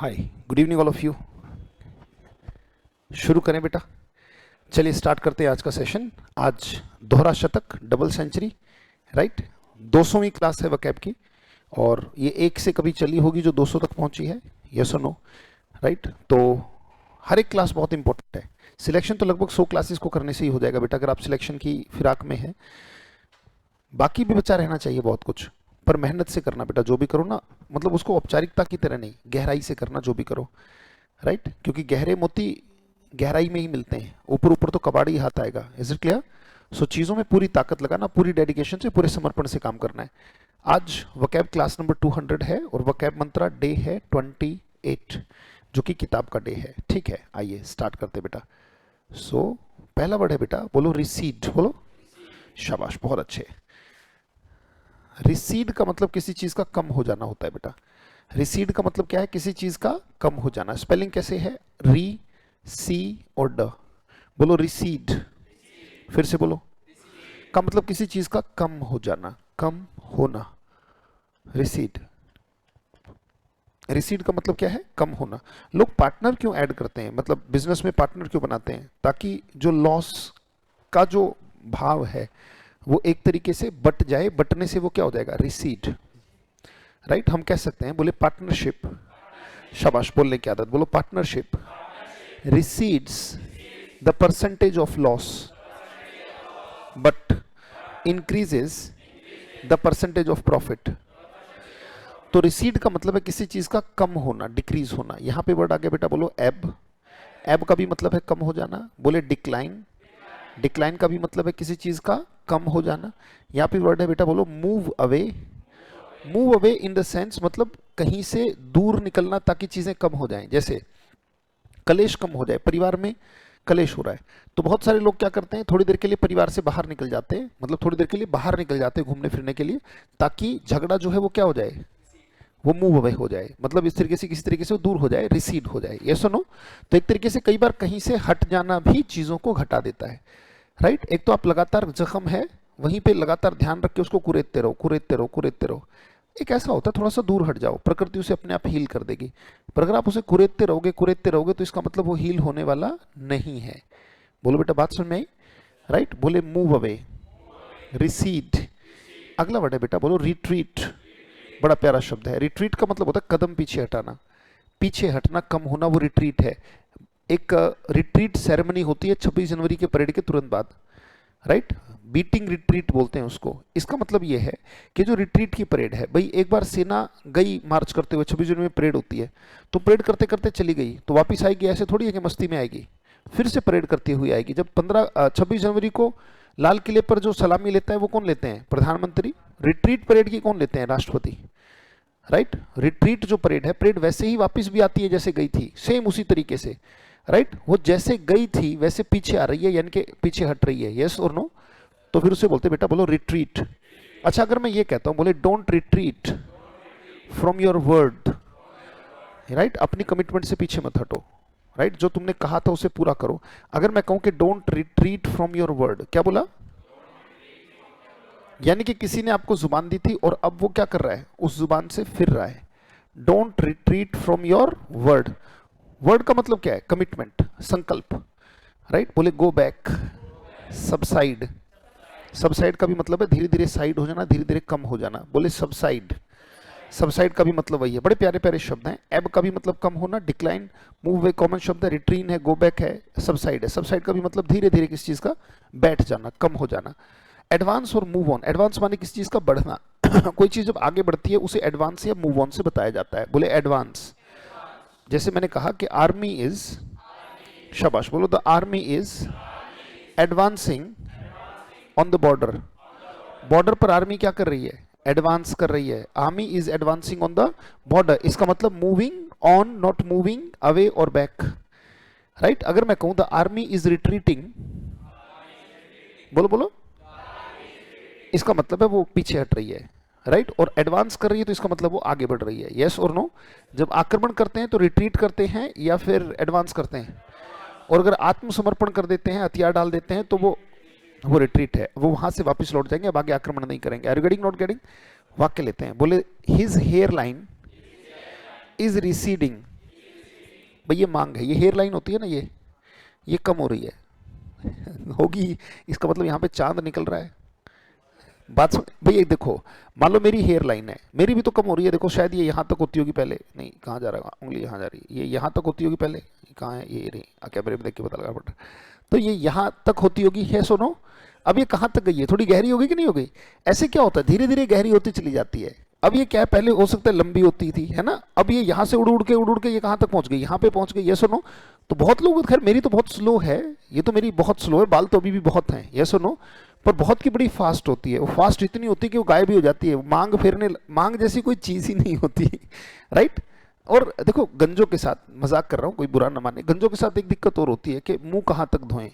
Hi, good evening all of you. शुरू करें बेटा। चलिए स्टार्ट करते हैं आज का सेशन। आज दोहरा शतक, डबल सेंचुरी, राइट। 200वीं क्लास है वकैब की, और ये एक से कभी चली होगी जो 200 तक पहुंची है, यस और नो, राइट। तो हर एक क्लास बहुत इंपॉर्टेंट है। सिलेक्शन तो लगभग 100 क्लासेस को करने से ही हो जाएगा बेटा, अगर आप सिलेक्शन की फिराक में हैं। बाकी भी बचा रहना चाहिए बहुत कुछ, पर मेहनत से करना बेटा। जो भी करो ना, मतलब उसको औपचारिकता की तरह नहीं, गहराई से करना जो भी करो, राइट। क्योंकि गहरे मोती गहराई में ही मिलते हैं, ऊपर ऊपर तो कबाड़ी हाथ आएगा। Is it clear? सो चीज़ों में पूरी ताकत लगाना, पूरी डेडिकेशन से, पूरे समर्पण से काम करना है। आज वकैब क्लास नंबर 200 है, और वकैब मंत्रा डे है 28, जो कि किताब का डे है। ठीक है, आइए स्टार्ट करते बेटा। सो पहला वर्ड है बेटा, बोलो रिसीड। बोलो शाबाश, बहुत अच्छे। रिसीड का मतलब किसी चीज का कम हो जाना होता है बेटा। रिसीड का मतलब क्या है? किसी चीज का कम हो जाना। स्पेलिंग कैसे है? री, सी और ड। बोलो रिसीड। फिर से बोलो। का मतलब किसी चीज का कम हो जाना, कम होना। रिसीड। रिसीड का मतलब क्या है? कम होना। लोग पार्टनर क्यों ऐड करते हैं, मतलब बिजनेस में पार्टनर क्यों बनाते हैं? ताकि जो लॉस का जो भाव है वो एक तरीके से बट जाए। बटने से वो क्या हो जाएगा? Recede, right. हम कह सकते हैं, बोले पार्टनरशिप। शाबाश, बोलने की आदत। बोलो partnership recedes the percentage of loss but increases the percentage of profit। तो रिसीड का मतलब है किसी चीज का कम होना, डिक्रीज होना। यहां पे वर्ड आ गया बेटा, बोलो एब। एब का भी मतलब है कम हो जाना। बोले डिक्लाइन। डिक्लाइन का भी मतलब है किसी चीज का कम हो जाना। यहां पे वर्ड है बेटा, बोलो move away. Move away in the sense, मतलब कहीं से दूर निकलना ताकि चीजें कम हो जाएं। जैसे कलेश कम हो जाए, परिवार में कलेश हो रहा है, तो बहुत सारे लोग क्या करते हैं, थोड़ी देर के लिए परिवार से बाहर निकल जाते हैं, मतलब थोड़ी देर के लिए बाहर निकल जाते हैं घूमने फिरने के लिए, ताकि झगड़ा जो है वो क्या हो जाए, वो मूव अवे हो जाए। मतलब इस तरीके से, किसी तरीके से वो दूर हो जाए, रिसीड हो जाए। ये सुनो, तो एक तरीके से कई बार कहीं से हट जाना भी चीजों को घटा देता है, राइट। एक तो आप लगातार जख्म है वहीं पे लगातार ध्यान रख के उसको कुरेदते रहो, कुरेदते रहो, कुरेदते रहो। एक ऐसा होता है, थोड़ा सा दूर हट जाओ, प्रकृति उसे अपने आप हील कर देगी। पर अगर आप उसे कुरेदते रहोगे तो इसका मतलब वो हील होने वाला नहीं है। बोलो बेटा, बात समझ में आई? राइट। बोले मूव अवे, रिसीड। अगला वर्ड है बेटा, बोलो रिट्रीट। बड़ा प्यारा शब्द है। रिट्रीट का मतलब होता है कदम पीछे हटाना, पीछे हटना, कम होना, वो रिट्रीट है। एक रिट्रीट सेरेमनी होती है 26 जनवरी के परेड के तुरंत बाद, राइट। बीटिंग रिट्रीट बोलते हैं उसको। इसका मतलब ये है कि जो रिट्रीट की परेड है, भाई एक बार सेना गई मार्च करते हुए, 26 जनवरी में परेड होती है, तो परेड करते करते चली गई तो वापस आएगी? ऐसे थोड़ी है कि मस्ती में आएगी, फिर से परेड करती हुई आएगी। जब 26 जनवरी को लाल किले पर जो सलामी लेता है वो कौन लेते हैं? प्रधानमंत्री। रिट्रीट परेड की कौन लेते हैं? राष्ट्रपति, राइट। रिट्रीट जो परेड है, परेड वैसे ही वापस भी आती है जैसे गई थी, सेम उसी तरीके से, राइट। वो जैसे गई थी वैसे पीछे आ रही है, यानी कि पीछे हट रही है। यस और नो? तो फिर उसे बोलते बेटा, बोलो रिट्रीट। अच्छा, अगर मैं ये कहता हूं, बोले don't retreat from your word, right. अपनी कमिटमेंट से पीछे मत हटो, राइट। जो तुमने कहा था उसे पूरा करो। अगर मैं कहूं कि don't retreat from your word, क्या बोला? यानी कि किसी ने आपको जुबान दी थी और अब वो क्या कर रहा है? उस जुबान से फिर रहा है। Don't retreat from your word. Word का मतलब क्या है? कमिटमेंट, संकल्प, राइट। बोले गो बैक, सबसाइड। सबसाइड का भी मतलब है धीरे धीरे साइड हो जाना, धीरे धीरे कम हो जाना। बोले सबसाइड। सबसाइड का भी मतलब वही है। बड़े प्यारे प्यारे शब्द हैं। एब का भी मतलब कम होना, डिक्लाइन, मूव वे कॉमन शब्द है, रिट्रीन है, गो बैक है, सबसाइड है। सबसाइड का भी मतलब धीरे धीरे किसी चीज का बैठ जाना, कम हो जाना। एडवांस और मूव ऑन। एडवांस माने किसी चीज का बढ़ना। कोई चीज जब आगे बढ़ती है उसे एडवांस या मूव ऑन से बताया जाता है। बोले एडवांस। जैसे मैंने कहा कि आर्मी इज, शाबाश, बोलो the army is advancing on the border. Border पर आर्मी क्या कर रही है? एडवांस कर रही है। Army is advancing on the border. इसका मतलब moving on, not moving away और बैक, राइट। अगर मैं कहूं द आर्मी इज रिट्रीटिंग, बोलो बोलो, इसका मतलब है वो पीछे हट रही है, राइट। और एडवांस कर रही है तो इसका मतलब वो आगे बढ़ रही है। यस और नो? जब आक्रमण करते हैं तो रिट्रीट करते हैं या फिर एडवांस करते हैं? और अगर आत्मसमर्पण कर देते हैं, हथियार डाल देते हैं, तो वो रिट्रीट है, वो वहां से वापस लौट जाएंगे, अब आगे आक्रमण नहीं करेंगे। Are you getting, not getting? वाक्य लेते हैं। बोले his hairline is receding भाई ये मांग है, ये हेयर लाइन होती है ना, ये कम हो रही है होगी, इसका मतलब यहाँ पे चांद निकल रहा है। बात सुन भाई, ये देखो, मान लो मेरी हेयर लाइन है, मेरी भी तो कम हो रही है, देखो शायद ये यहाँ तक होती होगी पहले, नहीं कहाँ जा रहा है उंगली, यहाँ जा रही है, ये यहाँ तक होती होगी पहले, ये कहाँ है, ये नहीं, कैमरे में देख के पता लगा बट, तो ये यहाँ तक होती होगी, है सुनो। अब ये कहाँ तक गई है, थोड़ी गहरी हो गई कि नहीं हो गई? ऐसे क्या होता है, धीरे धीरे गहरी होती चली जाती है। अब ये क्या है, पहले हो सकता है लंबी होती थी, है ना, अब ये यहाँ से उड़ उड़ के ये कहाँ तक पहुंच गई, यहाँ पे पहुंच गई, ये सुनो। तो बहुत लोग, खैर मेरी तो बहुत स्लो है, ये तो मेरी बहुत स्लो है, बाल तो अभी भी बहुत हैं, ये सुनो, पर बहुत की बड़ी फास्ट होती है, वो फास्ट इतनी होती है कि वो गायब भी हो जाती है, मांग फेरने, मांग जैसी कोई चीज ही नहीं होती राइट। और देखो गंजों के साथ, मजाक कर रहा हूँ, कोई बुरा न माने, गंजों के साथ एक दिक्कत और होती है कि मुंह कहाँ तक धोएं,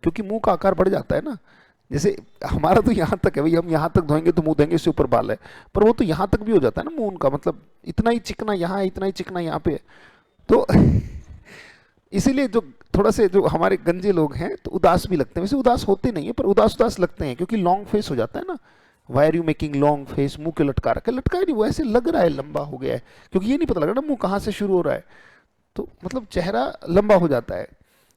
क्योंकि मुंह का आकार बढ़ जाता है ना। जैसे हमारा तो यहाँ तक है भाई, हम यहाँ तक धोएंगे तो मुंह देंगे, इससे ऊपर बाल है, पर वो तो यहाँ तक भी हो जाता है ना मुंह उनका, मतलब इतना ही चिकना यहाँ है, इतना ही चिकना यहाँ पे है। तो इसीलिए जो थोड़ा से जो हमारे गंजे लोग हैं तो उदास भी लगते हैं, वैसे उदास होते नहीं है पर उदास उदास लगते हैं, क्योंकि लॉन्ग फेस हो जाता है ना। Why are you making long face, मुंह के लटका रखा है, लटका नहीं, वो ऐसे लग रहा है लंबा हो गया है, क्योंकि ये नहीं पता लग रहा ना मुंह कहाँ से शुरू हो रहा है, तो मतलब चेहरा लंबा हो जाता है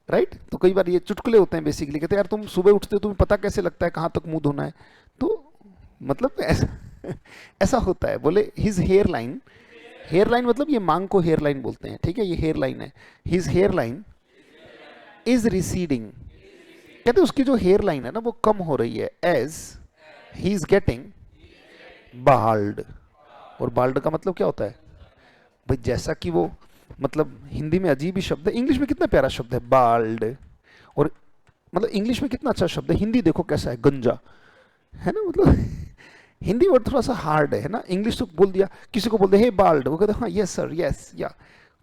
राइट। तो कई बार ये चुटकुले होते हैं बेसिकली, कहते हैं यार तुम सुबह उठते हो तुम्हें पता कैसे लगता है कहाँ तक मुंह धोना है, तो मतलब ऐसा ऐसा होता है। बोले his hairline, hairline मतलब ये मांग को हेयर लाइन बोलते हैं, ठीक है, ये हेयर लाइन है, his hairline is receding, कहते हैं उसकी जो हेयर लाइन है ना वो कम हो रही है, as he is getting bald. और बाल्ड का मतलब क्या होता है भाई, जैसा कि वो, मतलब हिंदी में अजीब ही शब्द है, इंग्लिश में कितना प्यारा शब्द है बाल्ड, और मतलब इंग्लिश में कितना अच्छा शब्द है, हिंदी देखो कैसा है, गंजा, है ना, मतलब हिंदी वर्ड थोड़ा सा हार्ड है ना, इंग्लिश तो बोल दिया, किसी को बोल दे हे बाल्ड, वो कहते हाँ यस सर यस या,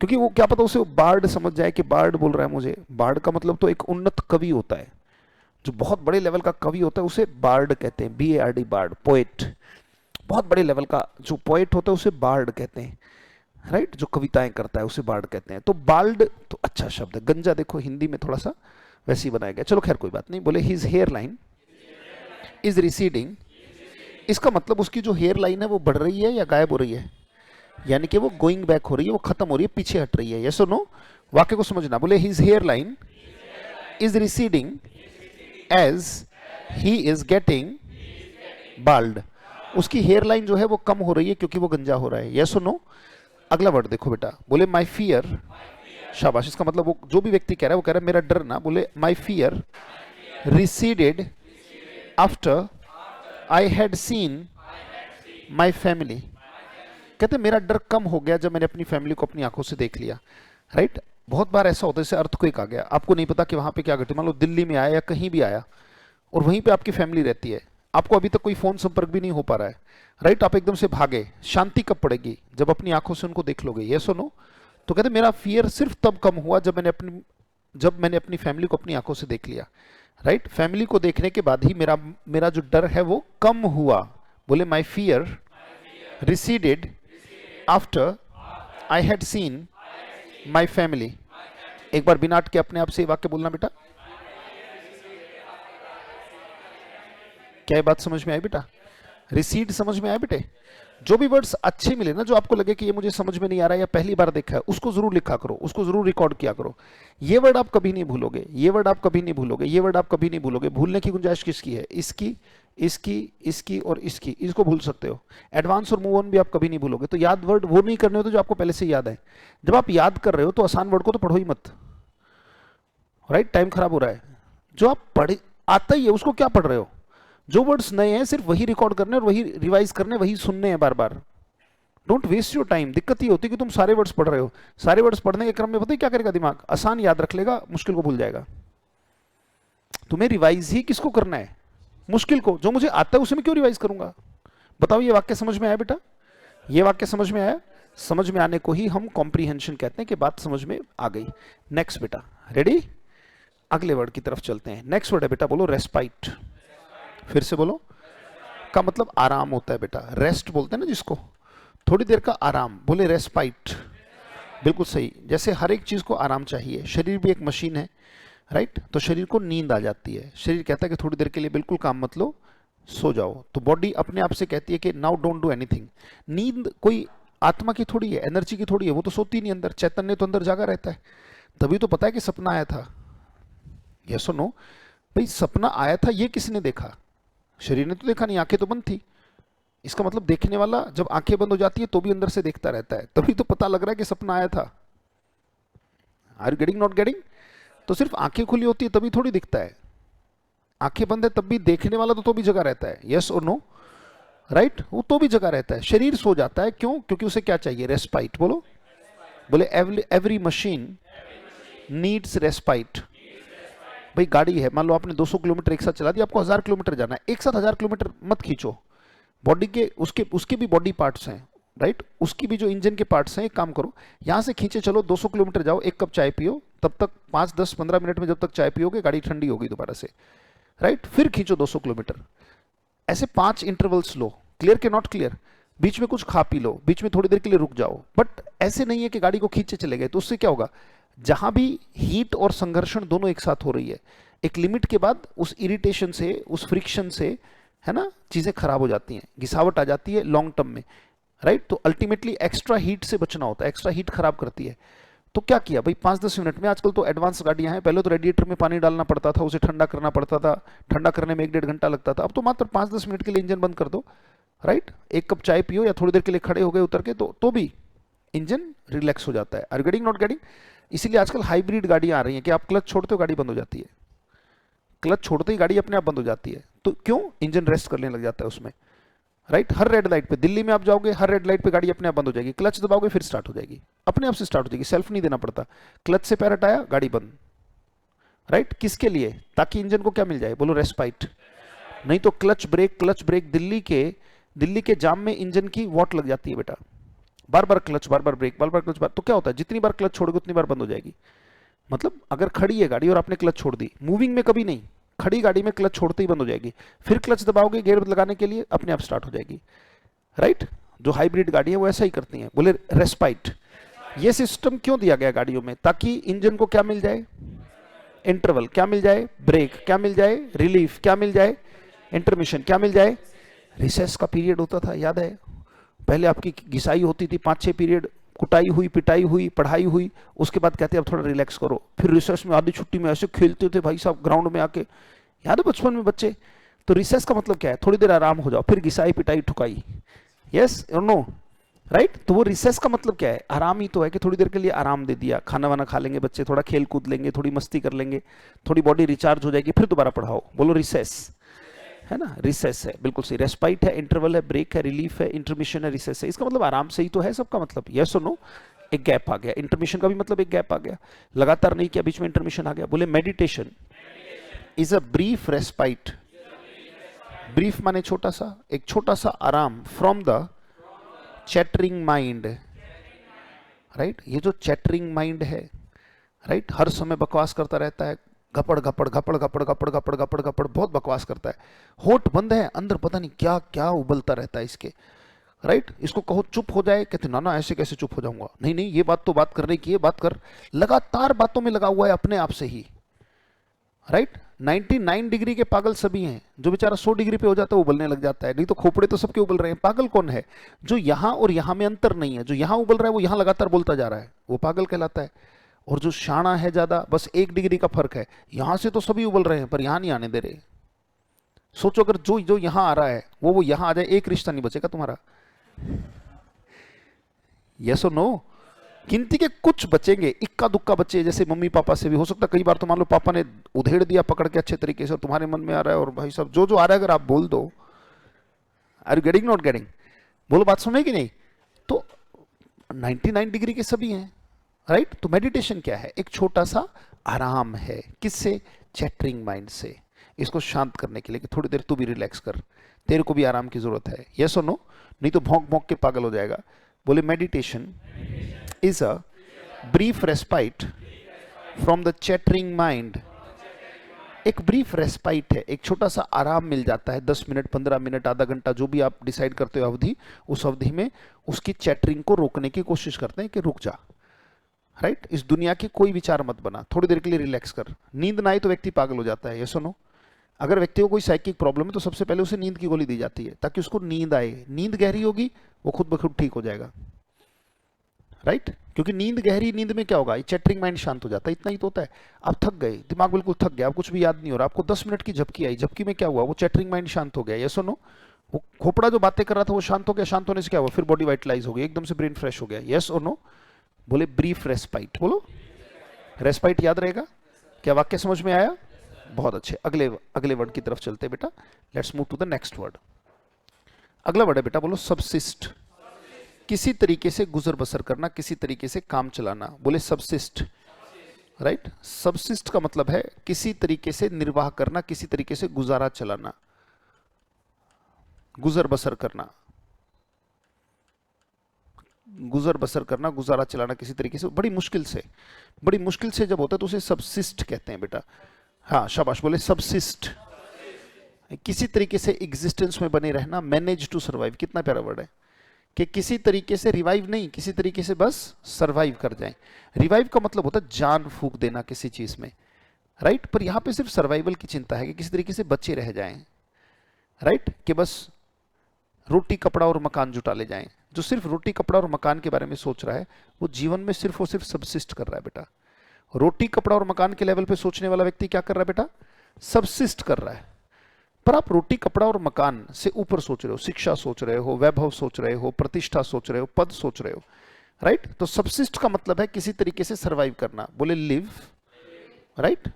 क्योंकि वो क्या पता उसे बार्ड समझ जाए कि बार्ड बोल रहा है मुझे। बार्ड का मतलब तो एक उन्नत कवि होता है, जो बहुत बड़े लेवल का कवि होता है उसे बार्ड कहते हैं, BARD बार्ड, पोएट, बहुत बड़े लेवल का जो पोएट होता है उसे बार्ड कहते हैं राइट, जो कविताएं करता है उसे बार्ड कहते हैं। तो बाल्ड तो अच्छा शब्द है, गंजा देखो हिंदी में थोड़ा सा वैसे ही बनाया गया, चलो खैर कोई बात नहीं। बोले his hairline is receding, इसका मतलब उसकी जो हेयर लाइन है वो बढ़ रही है या गायब हो रही है, यानी कि वो गोइंग बैक हो रही है, वो खत्म हो रही है, पीछे हट रही है, यस और नो, वाक्य को समझना। बोले his hairline is receding as he is getting bald, उसकी हेयर लाइन जो है वो कम हो रही है क्योंकि वो गंजा हो रहा है, यस और नो। अगला वर्ड देखो बेटा, बोले माई फियर, शाबाश, इसका मतलब वो जो भी व्यक्ति कह रहा है वो कह रहा है मेरा डर ना, बोले my fear receded after I had seen my family, कहते मेरा डर कम हो गया जब मैंने अपनी फैमिली को अपनी आंखों से देख लिया राइट। बहुत बार ऐसा होता है जैसे अर्थक्वेक आ गया, आपको नहीं पता कि वहां पे क्या घटे, मान लो दिल्ली में आया या कहीं भी आया और वहीं पे आपकी फैमिली रहती है, आपको अभी तक कोई फोन संपर्क भी नहीं हो पा रहा है राइट, आप एकदम से भागे, शांति कब पड़ेगी, जब अपनी आंखों से उनको देख लोगे, ये सुनो। तो कहते मेरा फियर सिर्फ तब कम हुआ जब मैंने अपनी फैमिली को अपनी आंखों से देख लिया राइट, फैमिली को देखने के बाद ही मेरा जो डर है वो कम हुआ। बोले my fear receded after I had seen my family, एक बार बिना अटके अपने आप से वाक्य बोलना बेटा, क्या ये बात समझ में आई बेटा, रिसीड समझ में आया बेटे। जो भी वर्ड्स अच्छे मिले ना, जो आपको लगे कि ये मुझे समझ में नहीं आ रहा है या पहली बार देखा है, उसको जरूर लिखा करो, उसको जरूर रिकॉर्ड किया करो। ये वर्ड आप कभी नहीं भूलोगे, ये वर्ड आप कभी नहीं भूलोगे, ये वर्ड आप कभी नहीं भूलोगे। भूलने की गुंजाइश किसकी है, इसकी, इसकी, इसकी और इसकी, इसको भूल सकते हो। एडवांस और मूव ऑन भी आप कभी नहीं भूलोगे। तो याद वर्ड वो नहीं करने होते जो आपको पहले से याद है। जब आप याद कर रहे हो तो आसान वर्ड को तो पढ़ो ही मत राइट, टाइम खराब हो रहा है। जो आप पढ़े आता ही है उसको क्या पढ़ रहे हो, जो वर्ड्स नए हैं सिर्फ वही रिकॉर्ड करने और वही रिवाइज करने, वही सुनने हैं बार बार। Don't waste your time. दिक्कत ये होती है कि तुम सारे वर्ड्स पढ़ रहे हो, सारे वर्ड्स पढ़ने के क्रम में पता है क्या करेगा दिमाग, आसान याद रख लेगा, मुश्किल को भूल जाएगा। तुम्हें रिवाइज ही किसको करना है, मुश्किल को। जो मुझे आता है उसे मैं क्यों रिवाइज करूंगा। बताओ ये वाक्य समझ में आया बेटा, ये वाक्य समझ में आया। समझ में आने को ही हम कॉम्प्रीहेंशन कहते हैं कि बात समझ में आ गई। नेक्स्ट बेटा, रेडी, अगले वर्ड की तरफ चलते हैं। नेक्स्ट वर्ड है बेटा, बोलो रेस्पाइट। फिर से बोलो, का मतलब आराम होता है बेटा, रेस्ट बोलते हैं ना जिसको, थोड़ी देर का आराम। बोले रेस्पाइट, बिल्कुल सही। जैसे हर एक चीज को आराम चाहिए, शरीर भी एक मशीन है राइट, तो शरीर को नींद आ जाती है, शरीर कहता है कि थोड़ी देर के लिए बिल्कुल काम मत लो, सो जाओ। तो बॉडी अपने आप से कहती है कि नाउ डोंट डू एनीथिंग। नींद कोई आत्मा की थोड़ी है, एनर्जी की थोड़ी है, वो तो सोती नहीं अंदर, चैतन्य तो अंदर जागा रहता है, तभी तो पता है कि सपना आया था। यस और नो? भाई सपना आया था ये किसने देखा? शरीर ने तो देखा नहीं, आंखें तो बंद थी। इसका मतलब देखने वाला जब आंखें बंद हो जाती है तो भी अंदर से देखता रहता है, तभी तो पता लग रहा है कि सपना आया था। Are getting not getting? तो सिर्फ आंखें खुली होती है तभी थोड़ी दिखता है, आंखें बंद है तब भी देखने वाला तो भी जगा रहता है। यस और नो? राइट, वो तो भी जगा रहता है। शरीर सो जाता है, क्यों? क्योंकि उसे क्या चाहिए? रेस्पाइट। बोलो, बोले एवरी मशीन नीड्स रेस्पाइट। भाई गाड़ी है, मान लो आपने 200 किलोमीटर एक साथ चला दिया, आपको 1000 किलोमीटर जाना है, एक साथ 1000 किलोमीटर मत खींचो। बॉडी के उसके उसके भी बॉडी पार्ट्स हैं, राइट, उसकी भी जो इंजन के पार्ट्स हैं, एक काम करो, यहां से खींचे चलो 200 किलोमीटर जाओ, एक कप चाय पियो, तब तक 5 10 15 मिनट में जब तक चाय पियोगे गाड़ी ठंडी होगी दोबारा से, राइट, फिर खींचो 200 किलोमीटर। ऐसे 5 इंटरवल्स लो। क्लियर के नॉट क्लियर? बीच में कुछ खा पी लो, बीच में थोड़ी देर के लिए रुक जाओ, बट ऐसे नहीं है कि गाड़ी को खींचे चले गए। तो उससे क्या होगा? जहां भी हीट और संघर्षण दोनों एक साथ हो रही है, एक लिमिट के बाद उस इरिटेशन से, उस फ्रिक्शन से, है ना, चीजें खराब हो जाती हैं, घिसावट आ जाती है लॉन्ग टर्म में, राइट। तो अल्टीमेटली एक्स्ट्रा हीट से बचना होता है, एक्स्ट्रा हीट खराब करती है। तो क्या किया भाई, 5-10 मिनट में, आजकल तो एडवांस गाड़ियां हैं, पहले तो रेडिएटर में पानी डालना पड़ता था, उसे ठंडा करना पड़ता था, ठंडा करने में 1-1.5 घंटा लगता था, अब तो मात्र 5-10 मिनट के लिए इंजन बंद कर दो, राइट, एक कप चाय पियो या थोड़ी देर के लिए खड़े हो गए उतर के, तो भी इंजन रिलैक्स हो जाता है। Are getting not getting? इसीलिए आजकल हाइब्रिड गाड़ियां आ रही हैं कि आप क्लच छोड़ते हो गाड़ी बंद हो जाती है, क्लच छोड़ते ही गाड़ी अपने आप बंद हो जाती है। तो क्यों? इंजन रेस्ट करने लग जाता है उसमें, राइट। हर रेड लाइट पे, दिल्ली में आप जाओगे, हर रेड लाइट पे गाड़ी अपने आप बंद हो जाएगी, क्लच दबाओगे फिर स्टार्ट हो जाएगी, अपने आप से स्टार्ट हो जाएगी, सेल्फ नहीं देना पड़ता। क्लच से पैर हटाया, गाड़ी बंद, राइट। किसके लिए? ताकि इंजन को क्या मिल जाए? बोलो, रेस्पाइट। नहीं तो क्लच ब्रेक, दिल्ली के जाम में इंजन की वॉट लग जाती है बेटा, बार बार क्लच, बार बार ब्रेक, बार बार क्लच, तो क्या होता है, जितनी बार क्लच छोड़ोगे उतनी बार बंद हो जाएगी। मतलब अगर खड़ी है गाड़ी और आपने क्लच छोड़ दी, मूविंग में कभी नहीं, खड़ी गाड़ी में क्लच छोड़ते ही बंद हो जाएगी, फिर क्लच दबाओगे गियर लगाने के लिए, अपने आप स्टार्ट हो जाएगी, राइट। जो हाइब्रिड गाड़ी है वो ऐसा ही करती हैं। बोले रेस्पाइट। ये सिस्टम क्यों दिया गया गाड़ियों में? ताकि इंजन को क्या मिल जाए? इंटरवल। क्या मिल जाए? ब्रेक। क्या मिल जाए? रिलीफ। क्या मिल जाए? इंटरमिशन। क्या मिल जाए? रिसेस का पीरियड होता था, याद है? पहले आपकी घिसाई होती थी 5-6 पीरियड, कुटाई हुई, पिटाई हुई, पढ़ाई हुई, उसके बाद कहते हैं अब थोड़ा रिलैक्स करो, फिर रिसेस में आधी छुट्टी में ऐसे खेलते थे भाई साहब ग्राउंड में आके, याद है बचपन में बच्चे? तो रिसेस का मतलब क्या है? थोड़ी देर आराम हो जाओ, फिर घिसाई पिटाई ठुकाई। यस और नो? राइट। तो वो रिसेस का मतलब क्या है? आराम ही तो है कि थोड़ी देर के लिए आराम दे दिया, खाना वाना खा लेंगे बच्चे, थोड़ा खेल कूद लेंगे, थोड़ी मस्ती कर लेंगे, थोड़ी बॉडी रिचार्ज हो जाएगी, फिर दोबारा पढ़ाओ। बोलो रिसेस, है ना? रिसेस है, बिल्कुल सही। रेस्पाइट है, इंटरवल है, ब्रेक है, रिलीफ है, इंटरमिशन है, रिसेस है। इसका मतलब आराम से ही तो है सबका मतलब। यस और नो? एक गैप आ गया, इंटरमिशन का भी मतलब एक गैप आ गया, लगातार नहीं किया, बीच में इंटरमिशन आ गया। बोले meditation is a brief respite. Brief माने छोटा सा, एक छोटा सा आराम from the chattering mind, right. ये जो चैटरिंग माइंड है, राइट, हर समय बकवास करता रहता है, घपड़ घपड़ घपड़ घपड़ घपड़ घपड़ घपड़ घपड़, बहुत बकवास करता है। होठ बंद है, अंदर पता नहीं क्या क्या उबलता रहता है इसके, राइट। इसको कहो चुप हो जाए, कहते ना ना ऐसे कैसे चुप हो जाऊंगा, नहीं नहीं ये बात तो बात करने की है, बात कर। लगातार बातों में लगा हुआ है अपने आप से ही, राइट। 99 डिग्री के पागल सभी हैं, जो बेचारा 100 डिग्री पे हो जाता है उबलने लग जाता है, नहीं तो खोपड़े तो सबके उबल रहे हैं। पागल कौन है? जो यहां और यहां में अंतर नहीं है, जो यहां उबल रहा है वो यहां लगातार बोलता जा रहा है, वो पागल कहलाता है। और जो शाना है ज्यादा, बस 1 डिग्री का फर्क है, यहां से तो सभी उबल रहे हैं पर यहां नहीं आने दे रहे। सोचो अगर जो जो यहां आ रहा है वो यहां आ जाए, एक रिश्ता नहीं बचेगा तुम्हारा। यस और नो? गिनती के कुछ बचेंगे, इक्का दुक्का बच्चे, जैसे मम्मी पापा से भी हो सकता है। कई बार तो मान लो पापा ने उधेड़ दिया पकड़ के अच्छे तरीके से और तुम्हारे मन में आ रहा है, और भाई साहब जो जो आ रहा है अगर आप बोल दो, are you getting not getting? बोलो बात सुने कि नहीं? तो 99 डिग्री के सभी हैं, राइट। तो मेडिटेशन क्या है? एक छोटा सा आराम है, किससे? चैटरिंग माइंड से। इसको शांत करने के लिए कि थोड़ी देर तू भी रिलैक्स कर, तेरे को भी आराम की जरूरत है। यस और नो? नहीं तो भौंक भौंक के पागल हो जाएगा। बोले meditation is a brief respite from the chattering mind. एक ब्रीफ रेस्पाइट है, एक छोटा सा आराम मिल जाता है, 10 मिनट, 15 मिनट, आधा घंटा, जो भी आप डिसाइड करते हो अवधि, उस अवधि में उसकी चैटरिंग को रोकने की कोशिश करते हैं कि रुक जा, राइट। इस दुनिया की कोई विचार मत बना, थोड़ी देर के लिए रिलैक्स कर। नींद ना आए तो व्यक्ति पागल हो जाता है। ये सुनो, अगर व्यक्ति को कोई साइकिक प्रॉब्लम है तो सबसे पहले उसे नींद की गोली दी जाती है ताकि उसको नींद आए। नींद गहरी होगी, वो खुद ब खुद ठीक हो जाएगा। राइट? क्योंकि नींद, गहरी नींद में क्या होगा, चैटरिंग माइंड शांत हो जाता है, इतना ही तो होता है। आप थक गए, दिमाग बिल्कुल थक गया, आप कुछ भी याद नहीं हो रहा, आपको 10 मिनट की झपकी आई, झपकी में क्या हुआ, वो चैटरिंग माइंड शांत हो गया, यस और नो? वो खोपड़ा जो बातें कर रहा था वो शांत हो गया, शांत होने से क्या हुआ, फिर बॉडी वाइटलाइज हो गई, एकदम से ब्रेन फ्रेश हो गया, यस और नो? बोले ब्रीफ रेस्पाइट, बोलो रेस्पाइट, याद रहेगा? क्या वाक्य समझ में आया? बहुत अच्छे। अगले अगले वर्ड की तरफ चलते हैं बेटा, let's move to the next word. अगला वर्ड है बेटा, बोलो सबसिस्ट। किसी तरीके से गुजर बसर करना, किसी तरीके से काम चलाना, बोले सबसिस्ट, राइट? सबसिस्ट का मतलब है किसी तरीके से निर्वाह करना, किसी तरीके से गुजारा चलाना, गुजर बसर करना, गुजर बसर करना, गुजारा चलाना किसी तरीके से, बड़ी मुश्किल से, बड़ी मुश्किल से जब होता है तो उसे सबसिस्ट कहते हैं बेटा। हाँ शाबाश, बोले सबसिस्ट, किसी तरीके से एग्जिस्टेंस में बने रहना, मैनेज टू सर्वाइव, कितना प्यारा वर्ड है कि किसी तरीके से रिवाइव नहीं, किसी तरीके से बस सर्वाइव कर जाएं। रिवाइव का मतलब होता है जान फूंक देना किसी चीज में, राइट? पर यहां पे सिर्फ सर्वाइवल की चिंता है कि किसी तरीके से बचे रह जाएं, राइट? कि बस रोटी कपड़ा और मकान जुटा ले जाएं। जो सिर्फ रोटी कपड़ा और मकान के बारे में सोच रहा है वो जीवन में सिर्फ और सिर्फ सबसिस्ट कर रहा है बेटा। रोटी कपड़ा और मकान के लेवल पे सोचने वाला व्यक्ति क्या कर रहा है बेटा? सबसिस्ट कर रहा है। पर आप रोटी कपड़ा और मकान से ऊपर सोच रहे हो, शिक्षा सोच रहे हो, वैभव सोच रहे हो, प्रतिष्ठा सोच रहे हो, पद सोच रहे हो, राइट? तो सबसिस्ट का मतलब है किसी तरीके से सर्वाइव करना, बोले live, right?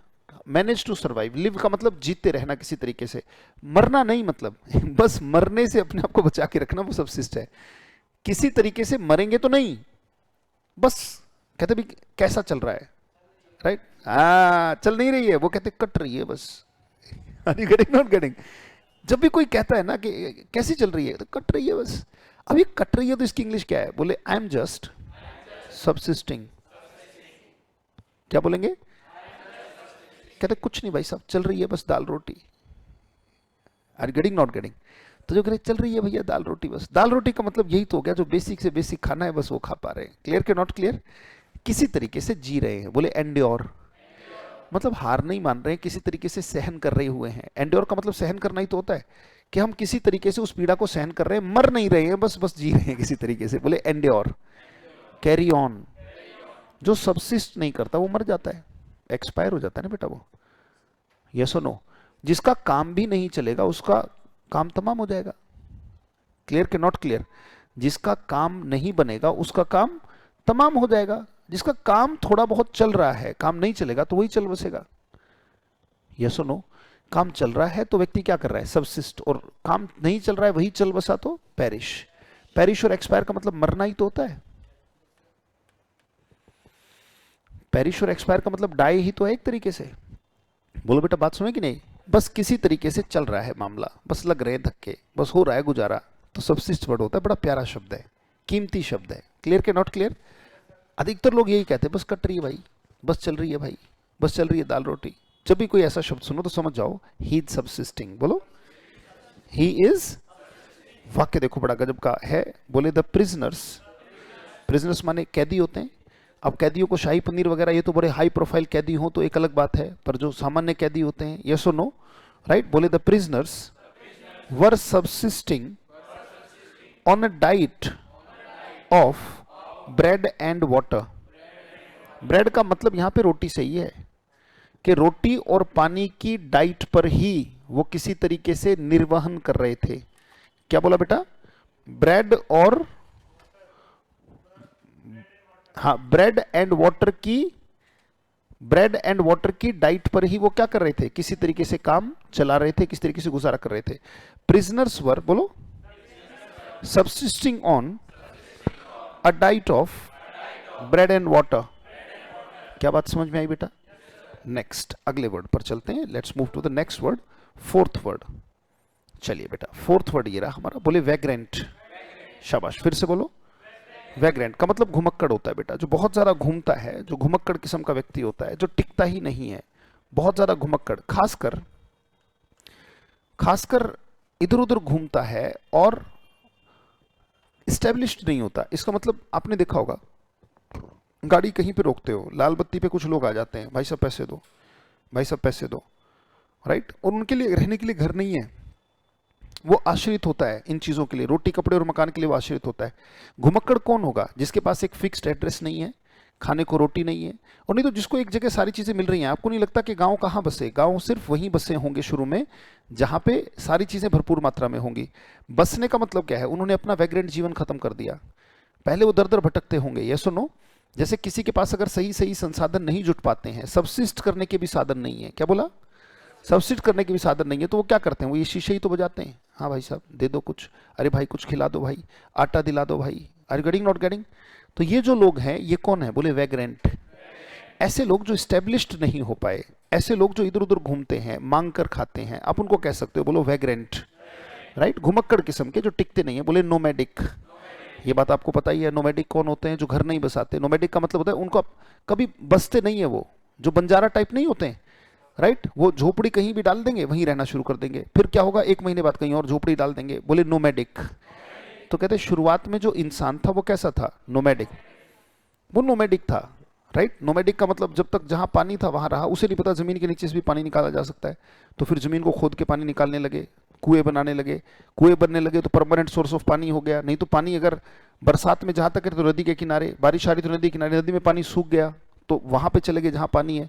Manage to survive, live का मतलब जीते रहना किसी तरीके से, मरना नहीं मतलब बस मरने से अपने आप को बचा के रखना, वो सबसिस्ट है। किसी तरीके से मरेंगे तो नहीं, बस कहते भी कैसा चल रहा है, राइट? चल नहीं रही है, वो कहते कट रही है बस। Are you getting, not getting? जब भी कोई कहता है ना कि कैसी चल रही है, तो कट रही है बस। अब ये कट रही है तो इसकी इंग्लिश क्या है? बोले आई एम जस्ट सबसिस्टिंग। क्या बोलेंगे? कहते कुछ नहीं भाई साहब, चल रही है बस दाल रोटी। Are you getting, not getting? तो जो कह रहे चल रही है भैया दाल रोटी, बस दाल रोटी का मतलब यही तो हो गया, जो बेसिक से बेसिक खाना है बस वो खा पा रहे हैं। क्लियर के नॉट क्लियर? किसी तरीके से जी रहे हैं, बोले एंड्योर, मतलब हार नहीं मान रहे हैं, किसी तरीके से सहन कर रहे हुए हैं। एंड्योर का मतलब सहन करना ही तो होता है कि हम किसी तरीके से उस पीड़ा को सहन कर रहे हैं, मर नहीं रहे हैं, बस बस जी रहे हैं किसी तरीके से, बोले एंड्योर, कैरी ऑन। जो सबसिस्ट नहीं करता वो मर जाता है, एक्सपायर हो जाता है ना बेटा वो, यस और नो? जिसका काम भी नहीं चलेगा उसका काम तमाम हो जाएगा। क्लियर के नॉट क्लियर? जिसका काम नहीं बनेगा उसका काम तमाम हो जाएगा। जिसका काम थोड़ा बहुत चल रहा है, काम नहीं चलेगा तो वही चल बसेगा, यस और नो? काम चल रहा है तो व्यक्ति क्या कर रहा है? सबसिस्ट। और काम नहीं चल रहा है, वही चल बसा तो पेरिश। पेरिश और एक्सपायर का मतलब मरना ही तो होता है। पेरिश और एक्सपायर का मतलब डाई ही तो है एक तरीके से। बोलो बेटा बात सुने कि नहीं? बस किसी तरीके से चल रहा है मामला, बस लग रहे हैं धक्के, बस हो रहा है गुजारा, तो सबसिस्ट वर्ड होता है। बड़ा प्यारा शब्द है, कीमती शब्द है। क्लियर के नॉट क्लियर? अधिकतर लोग यही कहते हैं, बस कट रही है भाई, बस चल रही है भाई, बस चल रही है दाल रोटी। जब भी कोई ऐसा शब्द सुनो तो समझ जाओ ही इज सबसिस्टिंग। बोलो ही इज। वाक्य देखो बड़ा गजब का है, बोले द प्रिजनर्स, प्रिजनर्स माने कैदी होते हैं। अब कैदियों को शाही पनीर वगैरह, ये तो बड़े हाई प्रोफाइल कैदी हो तो एक अलग बात है, पर जो सामान्य कैदी होते हैं, यस और नो, राइट? बोले the prisoners were subsisting on a diet of bread and water. Bread का मतलब यहां पे रोटी सही है कि रोटी और पानी की डाइट पर ही वो किसी तरीके से निर्वहन कर रहे थे। क्या बोला बेटा? ब्रेड और, हाँ, ब्रेड एंड वाटर की, ब्रेड एंड वाटर की डाइट पर ही वो क्या कर रहे थे? किसी तरीके से काम चला रहे थे, किसी तरीके से गुजारा कर रहे थे। प्रिजनर्स वर, बोलो, subsisting on a diet of bread and water. क्या बात समझ में आई बेटा? नेक्स्ट अगले वर्ड पर चलते हैं, let's move to the next word, fourth word. चलिए बेटा, फोर्थ वर्ड ये रहा हमारा, बोले वैग्रेंट। शाबाश, फिर से बोलो। वैग्रेंट का मतलब घुमक्कड़ होता है बेटा, जो बहुत ज्यादा घूमता है, जो घुमक्कड़ किस्म का व्यक्ति होता है, जो टिकता ही नहीं है, बहुत ज्यादा घुमक्कड़, खासकर खासकर इधर उधर घूमता है और स्टैब्लिश्ड नहीं होता। इसका मतलब आपने देखा होगा, गाड़ी कहीं पे रोकते हो, लाल बत्ती पे कुछ लोग आ जाते हैं, भाई साहब पैसे दो, भाई साहब पैसे दो, राइट? और उनके लिए रहने के लिए घर नहीं है, वो आश्रित होता है इन चीजों के लिए, रोटी कपड़े और मकान के लिए वो आश्रित होता है। घुमक्कड़ कौन होगा? जिसके पास एक फिक्स्ड एड्रेस नहीं है, खाने को रोटी नहीं है, और नहीं तो जिसको एक जगह सारी चीजें मिल रही हैं। आपको नहीं लगता कि गांव कहाँ बसे? गांव सिर्फ वहीं बसे होंगे शुरू में जहां पे सारी चीजें भरपूर मात्रा में होंगी। बसने का मतलब क्या है? उन्होंने अपना वैग्रेंट जीवन खत्म कर दिया। पहले वो दर दर भटकते होंगे, ये सुनो। जैसे किसी के पास अगर सही सही संसाधन नहीं जुट पाते हैं, सब्सिस्ट करने के भी साधन नहीं है, क्या बोला? सब्सिस्ट करने के भी साधन नहीं है, तो वो क्या करते हैं? वो ये शीशे ही तो बजाते हैं। हाँ भाई साहब दे दो कुछ, अरे भाई कुछ खिला दो भाई, आटा दिला दो भाई, are you getting not getting? तो ये जो लोग हैं ये कौन है? बोले वैग्रेंट। ऐसे लोग जो स्टेब्लिश्ड नहीं हो पाए, ऐसे लोग जो इधर उधर घूमते हैं, मांग कर खाते हैं, आप उनको कह सकते हो, बोलो वैग्रेंट, राइट? घुमक्कड़ किस्म के जो टिकते नहीं है, बोले नोमैडिक। ये बात आपको पता ही है, नोमैडिक कौन होते हैं? जो घर नहीं बसाते। नोमैडिक का मतलब होता है उनको कभी बसते नहीं है, वो जो बंजारा टाइप नहीं होते हैं, राइट? वो झोपड़ी कहीं भी डाल देंगे, वहीं रहना शुरू कर देंगे, फिर क्या होगा, एक महीने बाद कहीं और झोपड़ी डाल देंगे, बोले नोमैडिक। तो कहते हैं शुरुआत में जो इंसान था वो कैसा था? नोमैडिक। वो नोमैडिक था, राइट? नोमैडिक का मतलब जब तक जहां पानी था वहां रहा, उसे नहीं पता जमीन के नीचे से भी पानी निकाला जा सकता है। तो फिर जमीन को खोद के पानी निकालने लगे, कुएं बनाने लगे, कुएं बनने लगे तो परमानेंट सोर्स ऑफ पानी हो गया। नहीं तो पानी अगर बरसात में जहां तक है तो नदी के किनारे, बारिश आ रही तो नदी के किनारे, नदी में पानी सूख गया तो वहां पे चले गए जहां पानी है,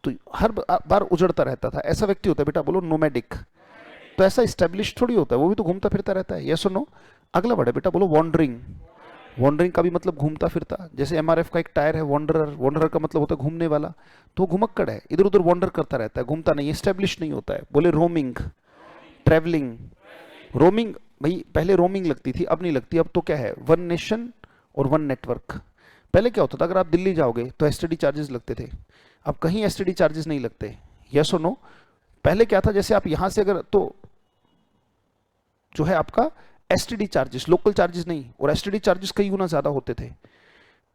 तो हर बार उजड़ता रहता था। ऐसा व्यक्ति होता है बेटा, बोलो नोमैडिक। तो ऐसा स्टैब्लिश थोड़ी होता है, वो भी तो घूमता फिरता रहता है, यस और नो? अगला वर्ड है बेटा, बोलो वॉन्डरिंग। वॉन्डरिंग का भी मतलब घूमता फिरता। जैसे एमआरएफ का एक टायर है वॉन्डरर, वॉन्डरर का मतलब होता है घूमने वाला। तो घुमक्कड़ है, इधर उधर वॉन्डर करता रहता है, घूमता नहीं, एस्टेब्लिश नहीं होता है। बोले रोमिंग, ट्रेवलिंग। रोमिंग भाई पहले रोमिंग लगती थी, अब नहीं लगती। अब तो क्या है? वन नेशन और वन नेटवर्क। पहले क्या होता था, अगर आप दिल्ली जाओगे तो एसटीडी चार्जेस लगते थे, अब कहीं एसटीडी चार्जेस नहीं लगते, यस और नो? पहले क्या था, जैसे आप यहां से अगर तो जो है आपका एसटीडी चार्जेस, लोकल चार्जेस नहीं, और एसटीडी चार्जेस कई गुना ज्यादा होते थे,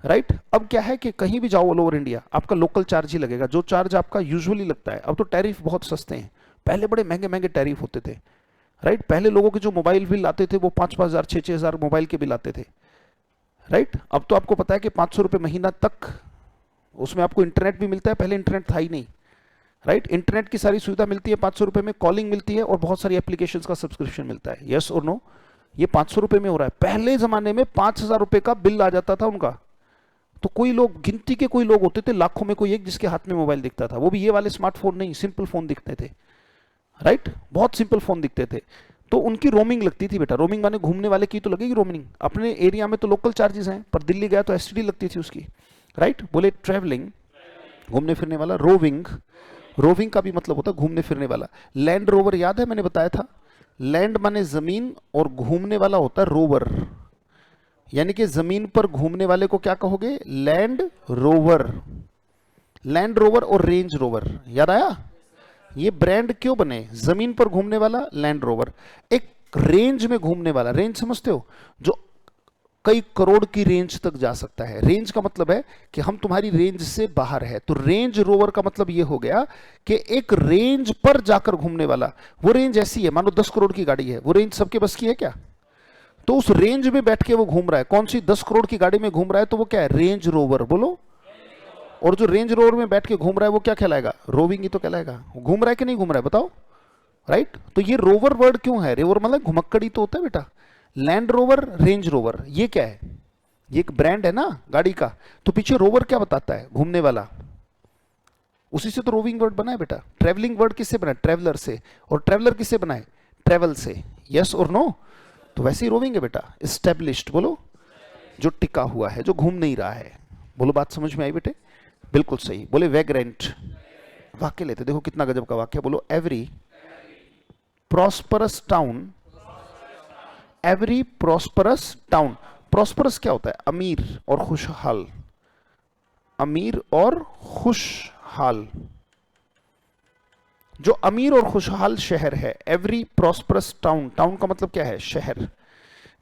राइट? अब क्या है कि कहीं भी जाओ ऑल ओवर इंडिया आपका लोकल चार्ज ही लगेगा, जो चार्ज आपका यूजुअली लगता है। अब तो टैरिफ बहुत सस्ते हैं, पहले बड़े महंगे महंगे टैरिफ होते थे, राइट? पहले लोगों के जो मोबाइल बिल आते थे वो 5,000 6,000 मोबाइल के बिल आते थे, राइट? अब तो आपको पता है कि 500 रुपये महीना तक उसमें आपको इंटरनेट भी मिलता है, पहले इंटरनेट था ही नहीं, राइट? इंटरनेट की सारी सुविधा मिलती है 500 रुपये में, कॉलिंग मिलती है और बहुत सारी एप्लीकेशंस का सब्सक्रिप्शन मिलता है, यस और नो? ये 500 रुपये में हो रहा है। पहले जमाने में 5,000 रुपये का बिल आ जाता था उनका, तो कोई लोग, गिनती के कोई लोग होते थे, लाखों में कोई एक जिसके हाथ में मोबाइल दिखता था, वो भी ये वाले स्मार्टफोन नहीं, सिंपल फोन दिखते थे, राइट? बहुत सिंपल फोन दिखते थे। तो उनकी रोमिंग लगती थी बेटा। रोमिंग माने घूमने वाले की तो लगेगी रोमिंग, अपने एरिया में तो लोकल चार्जेस हैं, पर दिल्ली गया तो एसटीडी लगती थी उसकी, राइट? बोले ट्रैवलिंग, घूमने फिरने वाला। रोविंग, रोविंग का भी मतलब होता है घूमने फिरने वाला। लैंड रोवर याद है, मैंने बताया था, लैंड माने जमीन और घूमने वाला होता है रोवर, यानी कि जमीन पर घूमने वाले को क्या कहोगे? Land rover. लैंड रोवर और रेंज रोवर, याद आया? ये ब्रांड क्यों बने? जमीन पर घूमने वाला लैंड रोवर, एक रेंज में घूमने वाला, रेंज समझते हो? जो कई करोड़ की रेंज तक जा सकता है। रेंज का मतलब है कि हम तुम्हारी रेंज से बाहर है, तो रेंज रोवर का मतलब ये हो गया कि एक रेंज पर जाकर घूमने वाला। वो रेंज ऐसी है, मानो 10 करोड़ की गाड़ी है, वो रेंज सबके बस की है क्या? तो उस रेंज में बैठ के वो घूम रहा है। कौन सी? 10 करोड़ की गाड़ी में घूम रहा है, तो वो क्या है? रेंज रोवर, बोलो। और जो रेंज रोवर में बैठ के घूम रहा है वो क्या कहलाएगा? रोविंग ही तो कहलाएगा। घूम रहा है कि नहीं घूम रहा है, बताओ, राइट? तो ये रोवर वर्ड क्यों है? रोवर मतलब घुमक्कड़ी तो होता है बेटा। लैंड रोवर, रेंज रोवर, ये क्या है? ये एक ब्रांड है ना गाड़ी का, तो पीछे रोवर क्या बताता है? घूमने वाला। उसी से तो रोविंग वर्ड बना है बेटा। ट्रेवलिंग वर्ड किससे बना है? ट्रेवलर से। और ट्रेवलर किससे बना है? ट्रेवल से, यस और नो? तो वैसे ही रोविंग है बेटा, एस्टेब्लिश्ड, बोलो, जो टिका हुआ है, जो घूम नहीं रहा है। बोलो, बात समझ में आई बेटे? बिल्कुल सही। बोले वैग्रेंट। वाक्य लेते, देखो कितना गजब का वाक्य। बोलो, every prosperous town, every prosperous town. Prosperous क्या होता है? अमीर और खुशहाल, अमीर और खुशहाल। जो अमीर और खुशहाल शहर है, एवरी प्रॉस्परस टाउन, टाउन का मतलब क्या है? शहर।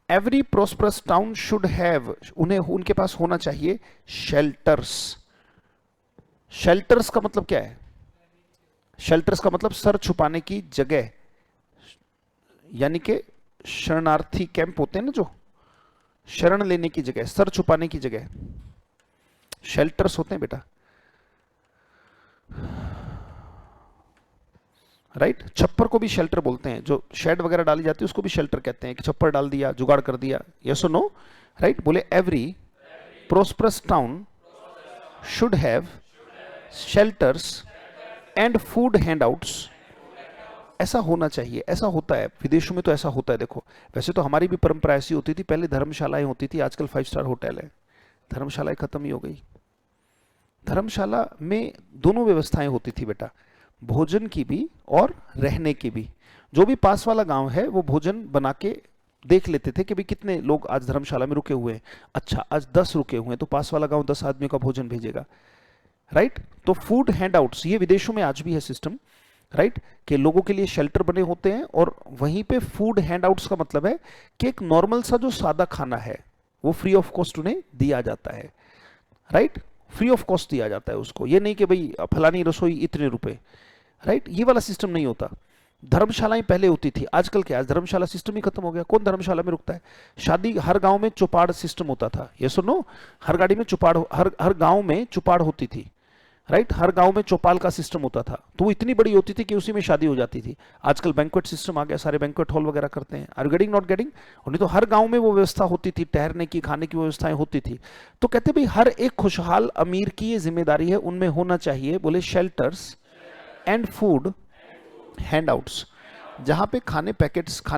Every prosperous town should have, उन्हें, उनके पास होना चाहिए शेल्टर्स। शेल्टर्स का मतलब क्या है? शेल्टर्स का मतलब सर छुपाने की जगह, यानी कि शरणार्थी कैंप होते हैं ना, जो शरण लेने की जगह, सर छुपाने की जगह, शेल्टर्स होते हैं बेटा, राइट। छप्पर को भी शेल्टर बोलते हैं, जो शेड वगैरह डाली जाती है उसको भी शेल्टर कहते हैं, कि छप्पर डाल दिया, जुगाड़ कर दिया। यस और नो? राइट। बोले every prosperous town should have shelters and food handouts. ऐसा होना चाहिए, ऐसा होता है विदेशों में, तो ऐसा होता है। देखो वैसे तो हमारी भी परंपरा ऐसी होती थी, पहले धर्मशालाएं होती थी, आजकल 5 स्टार होटल है। धर्मशालाएं खत्म ही हो गई। धर्मशाला में दोनों व्यवस्थाएं होती थी बेटा, भोजन की भी और रहने की भी। जो भी पास वाला गांव है वो भोजन बना के देख लेते थे कि भाई कितने लोग आज धर्मशाला में रुके हुए हैं। अच्छा आज 10 रुके हुए हैं तो पास वाला गांव 10 आदमियों का भोजन भेजेगा। राइट। तो फूड हैंडआउट्स ये विदेशों में आज भी है सिस्टम, राइट, कि लोगों के लिए शेल्टर बने होते हैं, और वहीं पे फूड हैंडआउट्स का मतलब है कि एक नॉर्मल सा जो सादा खाना है वो फ्री ऑफ कॉस्ट उन्हें दिया जाता है। राइट। फ्री ऑफ कॉस्ट दिया जाता है उसको, ये नहीं कि भाई फलानी रसोई इतने रुपए। राइट। ये वाला सिस्टम नहीं होता। धर्मशालाएं पहले होती थी, आजकल क्या, आज धर्मशाला सिस्टम ही खत्म हो गया। कौन धर्मशाला में रुकता है? शादी, हर गांव में चौपाड़ सिस्टम होता था। ये सुनो, हर गाड़ी में चौपाड़, हर गांव में चौपाड़ होती थी। राइट। हर गांव में चौपाल का सिस्टम होता था, तो वो इतनी बड़ी होती थी कि उसी में शादी हो जाती थी। आजकल बैंक्वेट सिस्टम आ गया, सारे बैंक्वेट हॉल वगैरह करते हैं। Are you getting, not getting? और नहीं तो हर गांव में वो व्यवस्था होती थी, ठहरने की, खाने की व्यवस्थाएं होती थी। तो कहते भाई हर एक खुशहाल अमीर की ये जिम्मेदारी है, उनमें होना चाहिए, बोले शेल्टर्स एंड फूड हैंडआउट्स, जहां पे खाने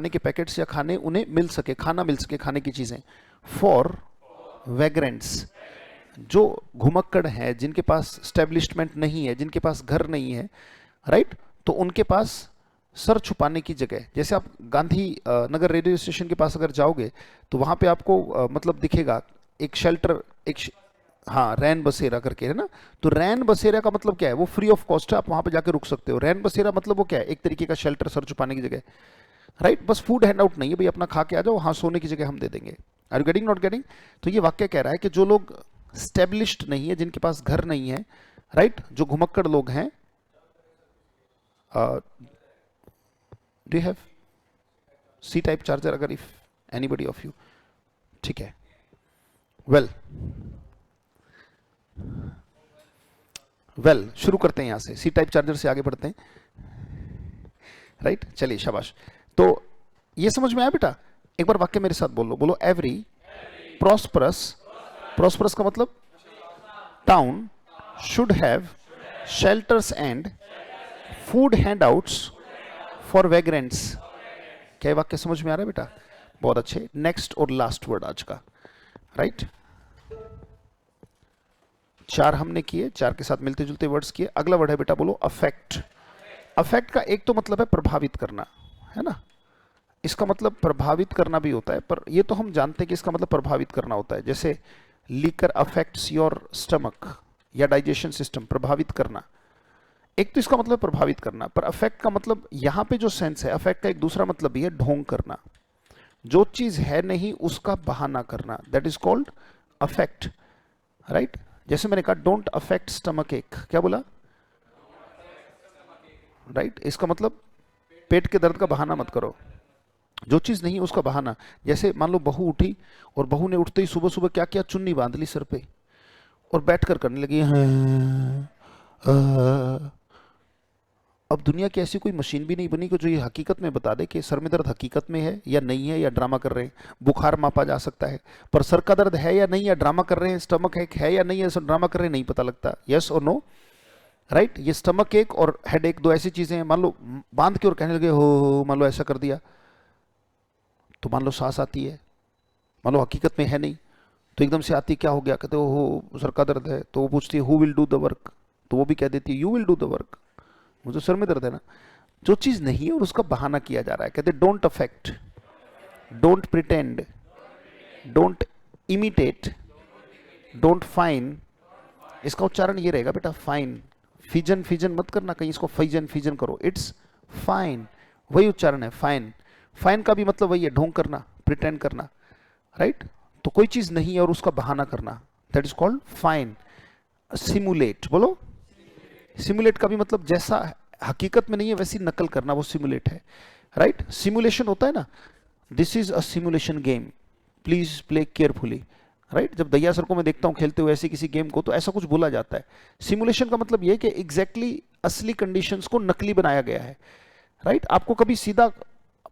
के पैकेट्स या खाने उन्हें मिल सके, खाना मिल सके, खाने की चीजें, फॉर वैग्रेंट्स, जो घुमक्कड़ हैं, जिनके पास स्टैब्लिशमेंट नहीं है, जिनके पास घर नहीं है। राइट। तो उनके पास सर छुपाने की जगह, जैसे आप गांधी नगर रेलवे स्टेशन के पास अगर जाओगे तो वहां पे आपको मतलब दिखेगा एक शेल्टर, हाँ, रैन बसेरा करके है ना। तो रैन बसेरा का मतलब क्या है? वो फ्री ऑफ कॉस्ट है, आप वहां पे जाके रुक सकते हो। रैन बसेरा मतलब वो क्या है? एक तरीके का शेल्टर, सर छुपाने की जगह। राइट। बस फूड हैंड आउट नहीं है भाई, अपना खा के आ जाओ, हाँ सोने की जगह हम दे देंगे। Are you getting, not getting? तो ये वाक्य कह रहा है कि जो लोग स्टेब्लिश्ड नहीं है, जिनके पास घर नहीं है, राइट, जो घुमक्कड़ लोग हैं। Do you have C type charger? अगर इफ एनीबडी ऑफ यू, ठीक है। वेल शुरू करते हैं यहां से, सी टाइप चार्जर से आगे बढ़ते हैं। राइट। चलिए शाबाश। तो ये समझ में आया बेटा? एक बार वाक्य मेरे साथ बोलो, बोलो एवरी प्रॉस्परस, प्रॉस्परस का मतलब town, should have shelters and food handouts for vagrants. क्या वाक्य समझ में आ रहा है बेटा? बहुत अच्छे। नेक्स्ट और लास्ट वर्ड आज का। राइट। 4 हमने किए, 4 के साथ मिलते जुलते वर्ड्स किए। अगला वर्ड है बेटा, बोलो अफेक्ट। अफेक्ट का एक तो मतलब है प्रभावित करना, है ना। इसका मतलब प्रभावित करना भी होता है, पर ये तो हम जानते हैं कि इसका मतलब प्रभावित करना होता है। जैसे लीकर अफेक्ट्स योर स्टमक, या डाइजेशन सिस्टम, प्रभावित करना। एक तो इसका मतलब प्रभावित करना, पर अफेक्ट का मतलब यहां पे जो सेंस है, अफेक्ट का एक दूसरा मतलब भी है ढोंग करना। जो चीज है नहीं उसका बहाना करना, that is called affect. Right. जैसे मैंने कहा डोंट अफेक्ट स्टमक एक, क्या बोला? राइट। इसका मतलब पेट के दर्द का बहाना मत करो, जो चीज नहीं उसका बहाना। जैसे मान लो बहू उठी और बहू ने उठते ही सुबह सुबह क्या किया, चुन्नी बांध ली सर पे और बैठकर करने लगी अब दुनिया की ऐसी कोई मशीन भी नहीं बनी कि जो ये हकीकत में बता दे कि सर में दर्द हकीकत में है या नहीं है, या ड्रामा कर रहे हैं। बुखार मापा जा सकता है, पर सर का दर्द है या नहीं, या ड्रामा कर रहे हैं, स्टमक है या नहीं है, ड्रामा कर रहे हैं, नहीं पता लगता। यस और नो? राइट। ये स्टमक एक और हेड एक, दो ऐसी चीजें हैं। मान लो बांध के और कहने लगे हो, मान लो ऐसा कर दिया, तो मान लो सांस आती है, मान लो हकीकत में है नहीं, तो एकदम से आती, क्या हो गया? कहते हो सर का दर्द है, तो वो पूछती है who will do the work, तो वो भी कह देती है you will do the work, मुझे सर में दर्द है ना। जो चीज नहीं है और उसका बहाना किया जा रहा है। कहते don't affect, don't pretend, don't imitate, don't fine. इसका उच्चारण ये रहेगा बेटा, फाइन। फिजन फिजन मत करना कहीं, इसको फैजन फिजन करो। इट्स फाइन, वही उच्चारण है, फाइन। फाइन का भी मतलब वही है, ढोंग करना, प्रिटेंड करना। राइट। तो कोई चीज नहीं है और उसका बहाना करना, that is called fine. Simulate, बोलो। सिमुलेट का भी मतलब जैसा हकीकत में नहीं है वैसी नकल करना, वो सिमुलेट है। राइट। सिमुलेशन होता है ना, this is a simulation game, please play carefully. Right. जब दैया सर को मैं देखता हूं खेलते हुए ऐसे किसी गेम को, तो ऐसा कुछ बोला जाता है। सिमुलेशन का मतलब यह है कि एग्जैक्टली असली कंडीशंस को नकली बनाया गया है। राइट? आपको कभी सीधा,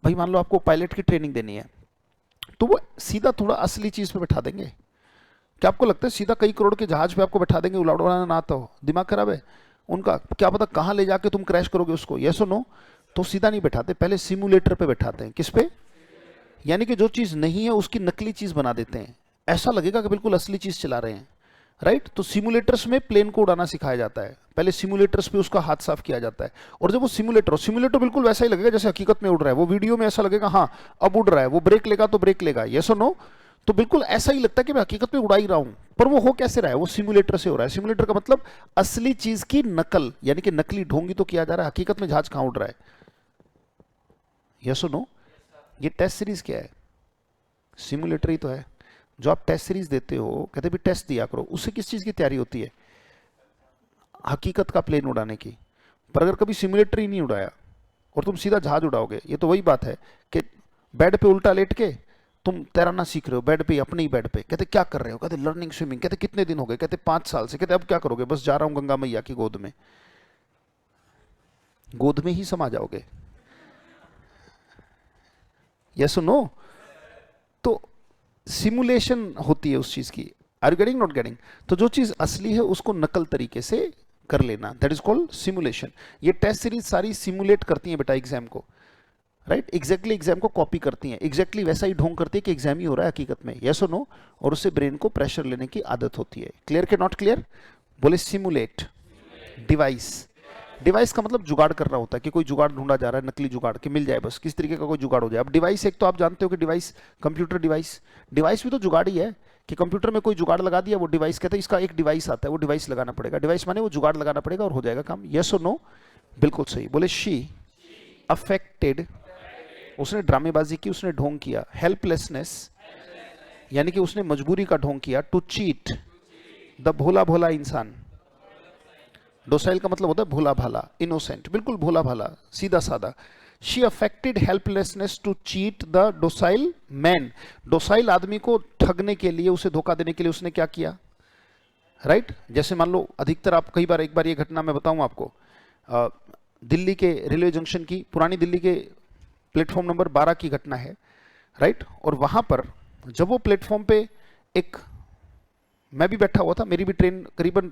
भाई मान लो आपको पायलट की ट्रेनिंग देनी है, तो वो सीधा थोड़ा असली चीज पे बैठा देंगे? क्या आपको लगता है सीधा कई करोड़ के जहाज पे आपको बैठा देंगे? उड़ाना उड़ाना ना आता हो, दिमाग खराब है उनका? क्या पता कहाँ ले जाके तुम क्रैश करोगे उसको, यस और नो? तो सीधा नहीं बैठाते, पहले सिमुलेटर पे बैठाते हैं। किस पे? यानी कि जो चीज नहीं है उसकी नकली चीज बना देते हैं, ऐसा लगेगा कि बिल्कुल असली चीज चला रहे हैं, राइट? तो सिमुलेटर्स में प्लेन को उड़ाना सिखाया जाता है, पहले सिमुलेटर्स पे उसका हाथ साफ किया जाता है, और जब वो सिमुलेटर बिल्कुल वैसा ही लगेगा जैसे हकीकत में उड़ रहा है, वो वीडियो में ऐसा लगेगा हाँ अब उड़ रहा है, वो ब्रेक लेगा तो ब्रेक लेगा, यस और नो? तो बिल्कुल ऐसा ही लगता है कि मैं हकीकत में उड़ा ही रहा हूं, पर वो हो कैसे रहा है? वो सिमुलेटर से हो रहा है। सिमुलेटर का मतलब असली चीज की नकल, यानी कि नकली ढोंगी तो किया जा रहा है, हकीकत में जहाज कहां उड़ रहा है, यस और नो? ये टेस्ट सीरीज क्या है? सिमुलेटर ही तो है। जो आप टेस्ट सीरीज देते हो, कहते भी टेस्ट दिया करो, उससे किस चीज की तैयारी होती है? हकीकत का प्लेन उड़ाने की। पर अगर कभी सिमुलेटर ही नहीं उड़ाया और तुम सीधा जहाज उड़ाओगे, ये तो वही बात है कि बेड पे उल्टा लेट के तुम तैरना सीख रहे हो, बेड पे, अपने ही बेड पे। कहते क्या कर रहे हो? कहते लर्निंग स्विमिंग। कहते कितने दिन हो गए? कहते 5 साल से। कहते अब क्या करोगे? बस जा रहा हूं गंगा मैया की गोद में। गोद में ही समा जाओगे, यस नो? तो सिमुलेशन होती है उस चीज की। Are you getting, not getting? तो जो चीज असली है उसको नकल तरीके से कर लेना, दैट इज कॉल्ड सिमुलेशन। ये टेस्ट सीरीज सारी सिमुलेट करती है बेटा एग्जाम को, राइट? एग्जैक्टली एग्जाम को कॉपी करती हैं, एग्जैक्टली वैसा ही ढोंग करती है कि एग्जाम ही हो रहा है हकीकत में, यस और नो? और उससे ब्रेन को प्रेशर लेने की आदत होती है। क्लियर के नॉट क्लियर? बोले सिमुलेट। डिवाइस, डिवाइस का मतलब जुगाड़ कर रहा होता है कि कोई जुगाड़ ढूंढा जा रहा है, नकली जुगाड़ कि मिल जाए, बस किस तरीके का कोई जुगाड़ हो जाए। अब डिवाइस एक तो आप जानते हो कि डिवाइस, कंप्यूटर डिवाइस, डिवाइस भी तो जुगाड़ ही है कि कंप्यूटर में कोई जुगाड़ लगा दिया, वो डिवाइस कहते हैं इसका एक डिवाइस आता है, वो डिवाइस लगाना पड़ेगा। डिवाइस माने वो जुगाड़ लगाना पड़ेगा और हो जाएगा काम, यस और नो? बिल्कुल सही। बोले शी अफेक्टेड, उसने ड्रामेबाजी की, उसने ढोंग किया। हेल्पलेसनेस, यानी कि उसने मजबूरी का ढोंग किया। To cheat the Bhola Bhola इंसान, डोसाइल का मतलब होता है भोला भाला, इनोसेंट, बिल्कुल भोला भाला, सीधा साधा। She affected helplessness to cheat the docile man, docile आदमी को ठगने के लिए, उसे धोखा देने के लिए उसने क्या किया, राइट? जैसे मान लो अधिकतर आप कई बार, एक बार ये घटना मैं बताऊं आपको, दिल्ली के रेलवे जंक्शन की, पुरानी दिल्ली के प्लेटफॉर्म नंबर 12 की घटना है, राइट? और वहां पर जब वो प्लेटफॉर्म पे एक, मैं भी बैठा हुआ था, मेरी भी ट्रेन करीबन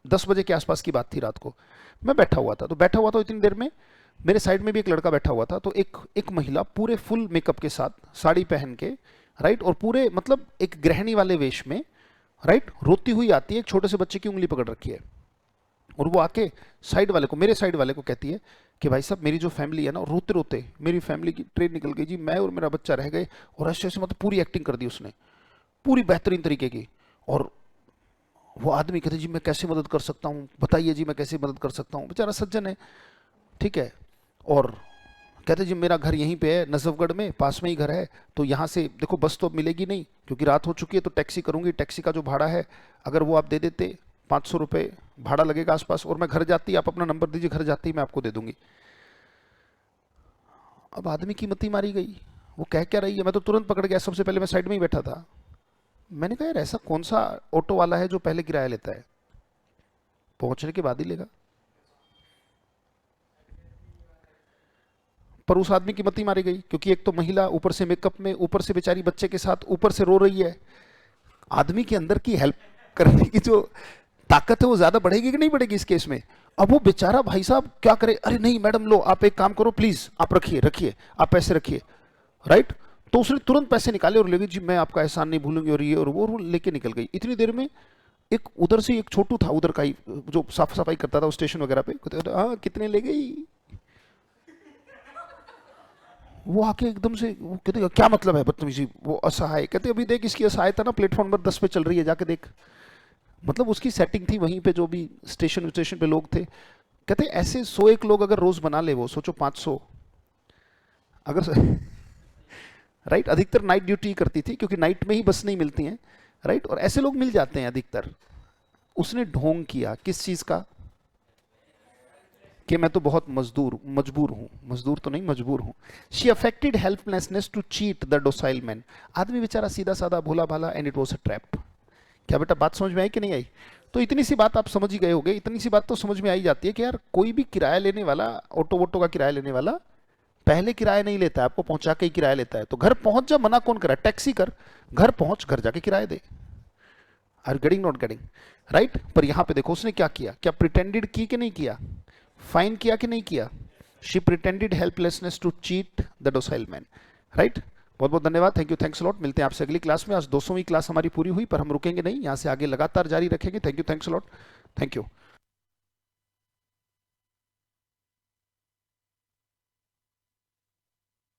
10 बजे के आसपास की बात थी, रात को मैं बैठा हुआ था, तो बैठा हुआ था इतनी देर में मेरे साइड में भी एक लड़का बैठा हुआ था, तो एक महिला पूरे फुल मेकअप के साथ, साड़ी पहन के, राइट, और पूरे मतलब एक गृहिणी वाले वेश में, राइट, रोती हुई आती है, एक छोटे से बच्चे की उंगली पकड़ रखी है, और वो आके साइड वाले को, मेरे साइड वाले को कहती है कि भाई साहब मेरी जो फैमिली है ना, रोते रोते मेरी फैमिली की ट्रेन निकल गई जी, मैं और मेरा बच्चा रह गए, और ऐसे ऐसे मतलब पूरी एक्टिंग कर दी उसने, पूरी बेहतरीन तरीके की। और वो आदमी कहते जी मैं कैसे मदद कर सकता हूँ, बताइए जी मैं कैसे मदद कर सकता हूँ। बेचारा सज्जन है, ठीक है, और कहते जी मेरा घर यहीं पे है, नजफगढ़ में, पास में ही घर है, तो यहाँ से देखो बस तो अब मिलेगी नहीं क्योंकि रात हो चुकी है, तो टैक्सी करूंगी, टैक्सी का जो भाड़ा है अगर वो आप दे देते, 500 रुपये भाड़ा लगेगा आसपास, और मैं घर जाती, आप अपना नंबर दीजिए, घर जाती मैं आपको दे दूंगी। अब आदमी की मती मारी गई, वो कह क्या रही है, मैं तो तुरंत पकड़ गया, सबसे पहले मैं साइड में ही बैठा था। मैंने कहा यार ऐसा कौन सा ऑटो वाला है जो पहले किराया लेता है, पहुंचने के बाद ही लेगा? पर उस आदमी की मती मारी गई, क्योंकि एक तो महिला ऊपर से मेकअप में, ऊपर से बेचारी बच्चे के साथ, ऊपर से रो रही है। आदमी के अंदर की हेल्प करने की जो ताकत है वो ज्यादा बढ़ेगी कि नहीं बढ़ेगी इस केस में? अब वो बेचारा भाई साहब क्या करे, अरे नहीं मैडम लो आप एक काम करो प्लीज, आप रखिए रखिए, आप पैसे रखिए, राइट? तो उसने तुरंत पैसे निकाले और ले गई, जी मैं आपका एहसान नहीं भूलूंगी, और ये और वो लेके निकल गई। इतनी देर में एक उधर से एक छोटू था, उधर का ही जो साफ सफाई करता था उस स्टेशन वगैरह पे, हाँ कितने ले गई? वो आके एकदम से वो कहते क्या मतलब है बदतमीजी, वो असहाय, कहते अभी देख इसकी असहायता ना प्लेटफॉर्म नंबर 10 पे चल रही है, जाके देख। मतलब उसकी सेटिंग थी वहीं पे, जो भी स्टेशन स्टेशन पे लोग थे, कहते ऐसे 101 लोग अगर रोज बना ले, वो सोचो 500 अगर राइट, अधिकतर नाइट ड्यूटी करती थी क्योंकि नाइट में ही बस नहीं मिलती हैं, राइट, और ऐसे लोग मिल जाते हैं अधिकतर। उसने ढोंग किया किस चीज का, कि मैं तो बहुत मजबूर हूं, मजदूर तो नहीं मजबूर हूं। She affected helplessness to cheat the docile man, आदमी बेचारा सीधा साधा भोला भाला, and it was a trap. क्या बेटा बात समझ में आई कि नहीं आई? तो इतनी सी बात आप समझ ही गए होगे, इतनी सी बात तो समझ में आई जाती है कि यार कोई भी किराया लेने वाला, ऑटो वोटो का किराया लेने वाला पहले किराया नहीं लेता है, आपको पहुंचा के ही किराया लेता है। तो घर पहुंच जा, मना कौन करा, टैक्सी कर, घर पहुंच, घर जाके किराया दे। Are getting not getting, right. पर यहां पे देखो उसने क्या किया, क्या प्रिटेंडेड की कि नहीं किया, फाइन किया कि नहीं किया, she pretended helplessness to cheat the docile man, right. बहुत बहुत धन्यवाद, थैंक यू, थैंक्स लॉट। मिलते हैं आपसे अगली क्लास में। आज 200वीं क्लास हमारी पूरी हुई, पर हम रुकेंगे नहीं, यहाँ से आगे लगातार जारी रखेंगे। Thank you, thanks lot, thank you.